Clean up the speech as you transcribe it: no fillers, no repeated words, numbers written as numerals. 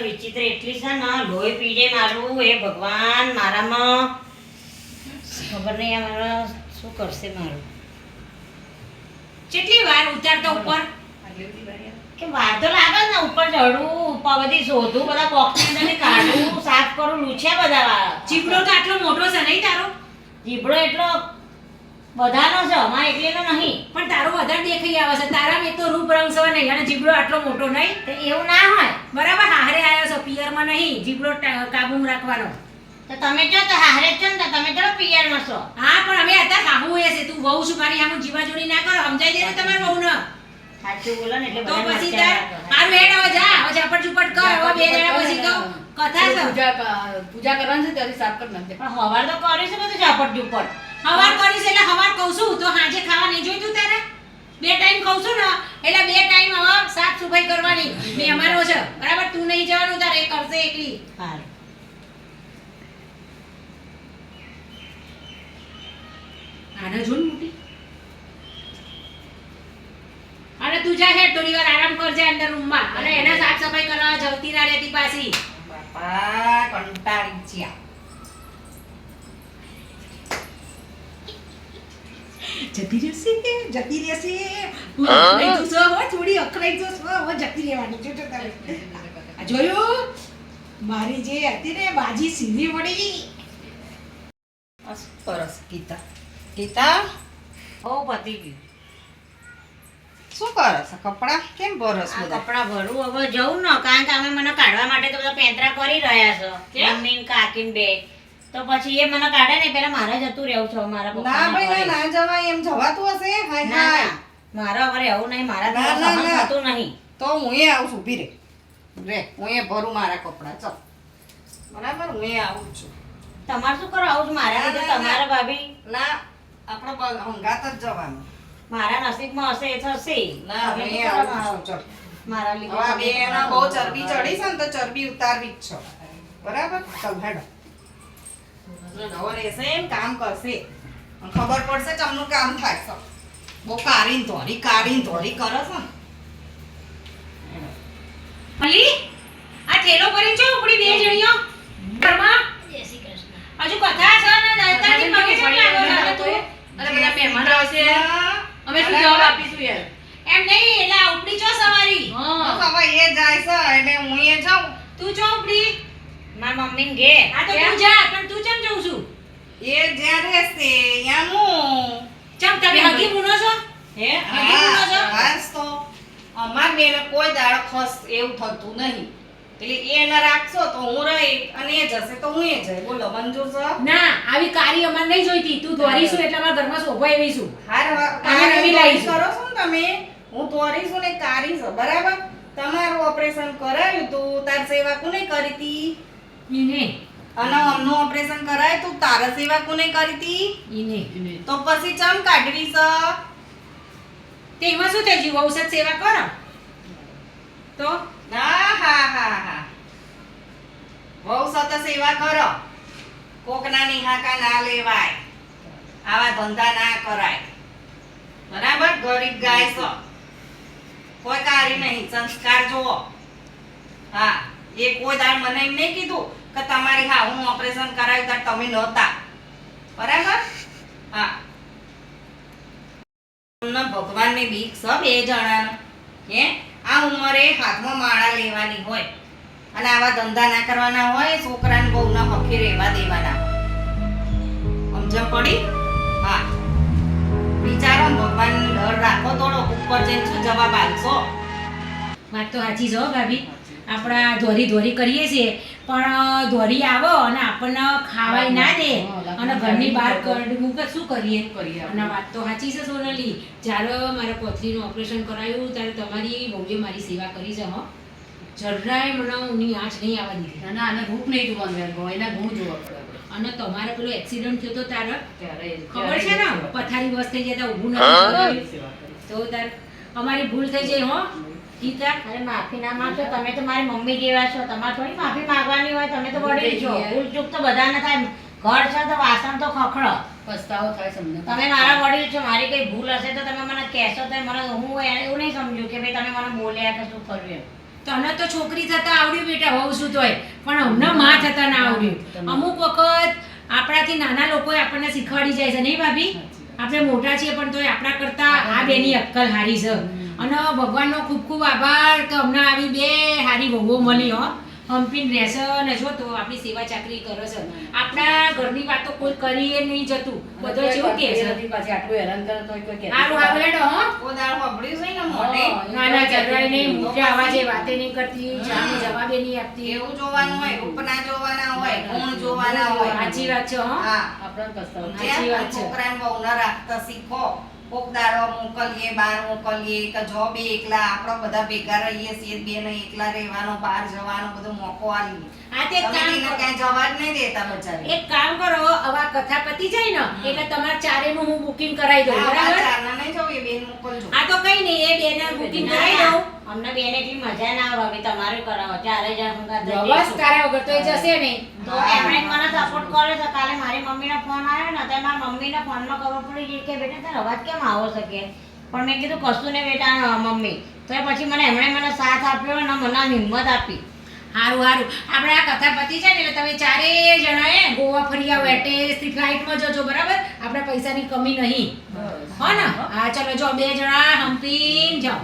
વિચિત્ર એટલી છે ને લોહી પી જાય મારું એ ભગવાન મારામાં ખબર નહીં મારા શું કરશે મારું કેટલી વાર ઉતારતો ઉપર કે વાર તો લાગે ને ઉપર ચડું ઉપર બધી શોધું બધા બોક્સની અંદર કાઢું સાફ કરું લૂછ્યા બધા ચીપડો તો આટલો મોટો છે નહીં તારો જીબડો એટલો બધાનો છે અમારે એકલીનો નહીં પણ તારો વધારે દેખાઈ આવે છે તારામાં એક તો રૂપ રંગ છે નહીં અને જીબડો આટલો મોટો નહીં તો એવું ના હોય બરાબર હારે આવ્યો છો પિયરમાં નહીં જીબડો કાબુમાં રાખવાનો તો તમે જો તો હારે જ છો ને તો તમે ચલો પિયરમાં છો હા પણ અમે અત્યારે હાહુ એ છે તું વહુ છું મારી હામું જીવાજોડી ના કરો સમજાઈ દે ને તમારે વહુ ને સાચું બોલો ને એટલે તો બધાને પછી મસ્તી તાર આવે. મારું હેડ હવે જા હવે ઝાપટ ઝુપટ કર હવે બે જણા પછી તો કથા છે પૂજા કરવાની છે ત્યારે સાફ કરી નાખજે. પણ હવાર તો કરી છે બધું ઝાપટ ઝુપટ હવાર કરીશ એટલે હવાર કહું છું તો હાજે ખાવા નહીં જોઈતું તારે બે ટાઈમ ખાઉં છું ને એટલે બે ટાઈમ હવે સાફ સફાઈ કરવાની મેં અમારો છે બરાબર તું નહીં જવાનું તારે એ કરશે એકલી હાલ આને જોન મોટી અને તું જા હેડ થોડી વાર આરામ કરજે અંદર રૂમમાં અને એના સાફ સફાઈ કરવા જવતી ના રહેતી પાછી બાપા કંટાળી ગયા. જતી રહેશે અકળાઈ તું છો હો થોડી અકળાઈ તો છો હવે જતી રહેવાની જો જો તારે આ જોયું મારી જે હતી ને બાજી સીધી પડી સરસ ગીતા ગીતા બહુ પતી ગયું શું કરસ કપડા કેમ ભરસ આ બધા? કપડાં ભરું હવે જવું ને કારણ કે અમે મને કાઢવા માટે તો બધા પેંતરા કરી રહ્યા છો કેમ? મમ્મી ને કાકી ને બે તો પછી એ મને કાઢે ને પેલા મારે જતું રહેવું છે મારા ના પપ્પાના ભાઈ ઘરે. ના જવાય એમ જવાતું હશે હાય ના હાય ના મારા ઘરે આવું નહીં મારા ના, ઘરે ના, સહન ના. થતું નહીં તો હું એ આવું છું ઊભી રે હું એ ભરું મારા કપડા ચાલ બરાબર હું એ આવું છું. તમારે શું કરો આવું જ મારા ના, લીધે ના, તમારા ના. ભાભી ના આપણે હંગાત જ જવાનું. મારા નસીબમાં હશે એ થશે ના તમે હું શું એ કરો આવું છું ચાલ. મારા લીધે હવે આ તમે બેના બહુ ચરબી ચડી છે ને તો ચરબી ઉતારવી જ છે બરાબર ચાલ હેડો હવે રહેશે એમ કામ કરશે અને ખબર પડશે ચમનું કામ થાય છે બહુ કારીન ધોરી કરે છે ને અલી આ થેલો ભરીને છો ઉપડી બે જણીઓ ઘરમાં જય શ્રી કૃષ્ણ હજુ કથા છે ને દાતાજી મગે છે લાગો લાગે તું અરે બધા મહેમાન આવશે અમે શું જવાબ આપીશું યાર એમ નહીં એટલે આ ઉપડી છો સવારી હવે એ જાય છે એટલે હું એ જાઉં તું છો ઉપડી મારા મમ્મી ને ઘેર આ તો તું જા પણ તું કેમ જઉં છું એ જ્યાં રહેશે ત્યાંનું ચમ તમે હગી બુનો છો હે હજી બોલો છો? હાસ તો અમાર બેને કોઈ દાડો ખસ એવું થતું નહીં એટલે એને રાખશો તો હું રહી અને એ જશે તો હું એ જઈ બોલો મંજૂર છે ના આવી કારી અમાર નહીં જોઈતી તું દોરીશું એટલે અમારા ઘરમાં શોભા એવીશું હાર અમે કારી નવી દોરી લાવીશું. કરો છો ને તમે હું તોરી છું ને કારી છું બરાબર તમારું ઓપરેશન કરાવ્યું તું તાર સેવા કોને કરી તી ઈને અને અમનું ઓપરેશન કરાય તું તારા સેવા કોને કરી તી ઈને તો પછી ચમ કાઢવી છે તે એમાં શું થઈ ગયું ઔષધ સેવા કરો તો હા બહુ સતત સેવા કરો કોકના નિહાકા ના લેવાય આવા ધંધા ના કરાય બરાબર ગરીબ ગાય છો કોઈ કારી નહીં સંસ્કાર જુઓ હા એ કોઈ દાડ મને એમ નહીં કીધું કે તમારી હા હું ઓપરેશન કરાવ્યું ત્યારે તમે નહોતા બરાબર હા ભગવાનની બીક છે બે જણાને હે આ ઉંમરે હાથમાં માળા લેવાની હોય અને આવા ધંધા ના કરવાના હોય છોકરાને બહુના હખી રહેવા દેવાના સમજણ પડી હા વિચારો ને ભગવાન ડર રાખો થોડો ઉપર જઈને શું જવાબ આપશો વાત તો સાચી છે હો ભાભી આપણા ધોરી કરીએ છીએ પણ ધોરી આવો અને આપણને ખાવાય ના દે અને ઘરની બહાર કાઢવું કે શું કરીએ અને વાત તો સાચી છે સોનલી જ્યારે મારા પથરીનું ઓપરેશન કરાયું ત્યારે તમારી બહુએ મારી સેવા કરી છે હો જરાય મને ઊની આંચ નહીં આવવા દીધી ના આને ભૂખ નહીં જોવાનું યાર ગોયના ગુણ જોવા પડે અને તમારે પેલો એક્સિડન્ટ થયો તો તારે ત્યારે ખબર છે ને પથારી બસ થઈ જતા ઊભું નથી થયું. તો તાર અમારી ભૂલ થઈ જાય હો ગીતા અરે માફી ના માંગશો તમે તો મારી મમ્મી જેવા છો તમારે થોડી માફી માંગવાની હોય તમે તો વડીલ છો ભૂલ ચૂક તો બધાને થાય ઘર છે તો વાસણ તો ખખડો પસ્તાવો થાય તમને તમે મારા વડીલ છો મારી કઈ ભૂલ હશે તો તમે મને કહેશો તો મને હું એવું નહીં સમજુ કે ભાઈ તમે મને બોલ્યા કે શું કર્યું એમ તને તો છોકરી થતા આવડ્યું બેટા હોવ શું તોય પણ અમને માં થતા ના આવડ્યું અમુક વખત આપણાથી નાના લોકોએ આપણને શીખવાડી જાય છે નહીં ભાભી આપણે મોટા છીએ પણ તોય આપણા કરતા આ બેની અક્કલ હારી છે અને ભગવાનનો ખૂબ ખૂબ આભાર કે અમને આવી બે હારી વહુઓ મળી હો હંપીને રહેશે અને જો તો આપણી સેવા ચાકરી કરે છે આપણા ઘરની વાતો કોઈ કરીએ નહીં જતું બધો જેવું કે છે પાછી આટલું હેરાન કરે તોય કોઈ કહેતું હારું હારું હેડો હો કોદાળ હોભળ્યું છે ને મોઢે નાના ઝઘડાય નહીં મોટા અવાજે વાતે નહીં કરતી જાને જવાબે નહીં આપતી એવું જોવાનું હોય ઉપના જોવાના હોય ગુણ જોવાના હોય સાચી વાત છે હો હા આપણને પસ્તાવો થાય. સાચી વાત છે. છોકરાને બહુ ન રાખતા શીખો કોક દાડો મોકલીએ બહાર મોકલીએ કે જો બે એકલા આપણે બધા ભેગા રહીએ છીએ બેને એકલા રહેવાનો બહાર જવાનો બધો મોકો આલીએ આ તે તમે કામ એને કરો. ક્યાંય જવા જ નહીં દેતા બચારી એક કામ કરો હવે આ કથા પતી જાય ને એટલે તમારે ચારેનું હું બુકિંગ કરાવી દઉં બરાબર ચારના નહીં જવું એ બેન મોકલજો આ તો કઈ નહીં એ બેને બુકિંગ કરાવી દઉં અમને બેન એટલી મજા ના આવે હવે તમારે કરાવો ચારે જણ હંગાત જઈએ બસ છીએ. તારા વગર તો એ જશે નહીં તો એમણે મને સપોર્ટ કર્યો છે કાલે મારી મમ્મીનો ફોન આવ્યો ને તો મારી મમ્મીના ફોનમાં ખબર પડી ગઈ કે બેટા તારો અવાજ કેમ આવો છે કે પણ મેં કીધું કશું ને બેટા મમ્મી તો પછી એમણે મને સાથ આપ્યો અને મને આમ હિંમત આપી હારું હારું આપણે આ કથા પતી જાય ને એટલે તમે ચારે જણાએ ગોવા ફરી આવો એટેસથી ફ્લાઇટમાં જજો બરાબર આપણે પૈસાની કમી નહીં હો ને હા ચલો જો બે જણા હમ્પી જાઓ